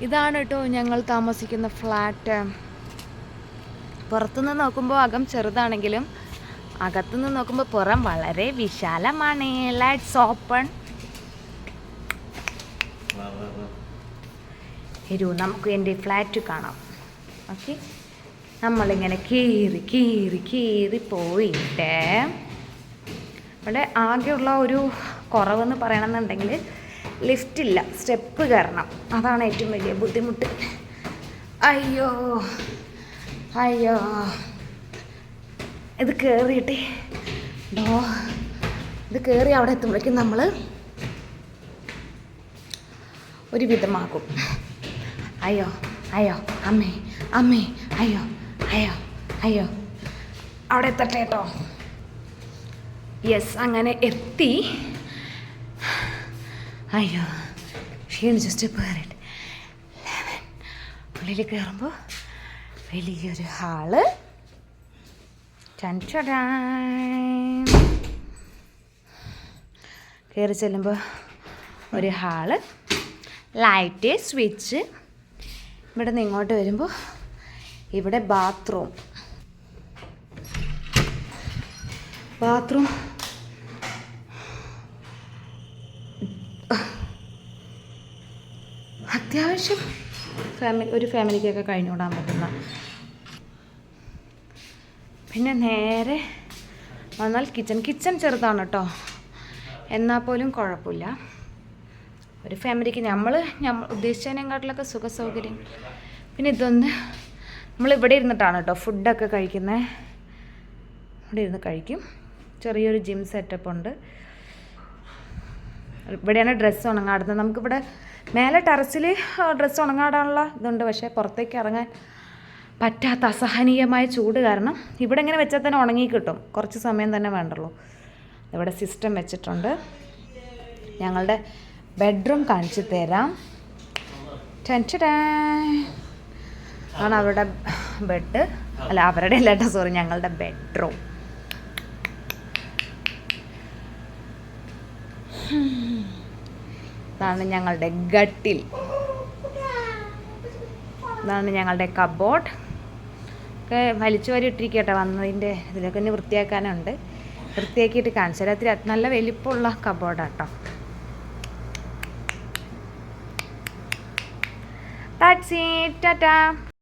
ഇതാണ് കേട്ടോ ഞങ്ങൾ താമസിക്കുന്ന ഫ്ലാറ്റ്. പുറത്തുനിന്ന് നോക്കുമ്പോൾ അകം ചെറുതാണെങ്കിലും അകത്തുനിന്ന് നോക്കുമ്പോൾ പുറം വളരെ വിശാലമാണ്. Let's open. നമുക്ക് എൻ്റെ ഫ്ലാറ്റ് കാണാം. ഓക്കെ, നമ്മളിങ്ങനെ കീറി പോയിട്ട് ഇവിടെ ആകെയുള്ള ഒരു കുറവെന്ന് പറയണമെന്നുണ്ടെങ്കിൽ ലിഫ്റ്റില്ല, സ്റ്റെപ്പ് കയറണം. അതാണ് ഏറ്റവും വലിയ ബുദ്ധിമുട്ട്. അയ്യോ ഇത് കയറിയിട്ട് ഇത് കയറി അവിടെ എത്തുമ്പോഴേക്കും നമ്മൾ ഒരു വിധമാകും. അയ്യോ അമ്മേ അയ്യോ അവിടെ എത്തട്ടെ കേട്ടോ. യെസ്, അങ്ങനെ എത്തി. അയ്യോ ക്ഷീണിച്ച് സ്റ്റെപ്പ് കയറിയിട്ട് ഉള്ളിൽ കയറുമ്പോൾ വലിയൊരു ഹാള്. കയറി ചെല്ലുമ്പോൾ ഒരു ഹാള്, ലൈറ്റ്, സ്വിച്ച്. ഇവിടെ നിന്ന് ഇങ്ങോട്ട് വരുമ്പോൾ ഇവിടെ ബാത്റൂം അത്യാവശ്യം ഒരു ഫാമിലിക്കൊക്കെ കഴിഞ്ഞുകൂടാൻ പറ്റുന്ന. പിന്നെ നേരെ വന്നാൽ കിച്ചൺ ചെറുതാണ് കേട്ടോ, എന്നാൽ പോലും കുഴപ്പമില്ല. ഒരു ഫാമിലിക്ക് നമ്മൾ ഉദ്ദേശിച്ചതിനെക്കാട്ടിലൊക്കെ സുഖ സൗകര്യം. പിന്നെ ഇതൊന്ന് നമ്മളിവിടെ ഇരുന്നിട്ടാണ് കേട്ടോ ഫുഡൊക്കെ കഴിക്കുന്നത്. ഇവിടെ ഇരുന്ന് കഴിക്കും. ചെറിയൊരു ജിം സെറ്റപ്പ് ഉണ്ട്. ഇവിടെയാണ് ഡ്രസ്സ് ഉണങ്ങാടുന്നത്. നമുക്കിവിടെ മേലെ ടെറസിൽ ഡ്രസ്സ് ഉണങ്ങാടാനുള്ള ഇതുണ്ട്. പക്ഷേ പുറത്തേക്ക് ഇറങ്ങാൻ പറ്റാത്ത അസഹനീയമായ ചൂട് കാരണം ഇവിടെ ഇങ്ങനെ വെച്ചാൽ തന്നെ ഉണങ്ങി കിട്ടും. കുറച്ച് സമയം തന്നെ വേണ്ടുള്ളൂ. ഇവിടെ സിസ്റ്റം വെച്ചിട്ടുണ്ട്. ഞങ്ങളുടെ ബെഡ്റൂം കാണിച്ചു തരാം. ആണ് അവരുടെ ബെഡ്. അല്ല, അവരുടെ അല്ല കേട്ടോ, സോറി, ഞങ്ങളുടെ ബെഡ്റൂം. ഇതാണ് ഞങ്ങളുടെ ഗട്ടിൽ. ഇതാണ് ഞങ്ങളുടെ കബോർഡ്. ഒക്കെ വലിച്ചു വാരി ഇട്ടിരിക്കട്ടെ. വന്നതിൻ്റെ ഇതിലൊക്കെ ഇനി വൃത്തിയാക്കാനുണ്ട്. വൃത്തിയാക്കിയിട്ട് കാണിച്ചു തരാം. നല്ല വലിപ്പമുള്ള കബോർഡാട്ടോ. That's it. Ta-ta.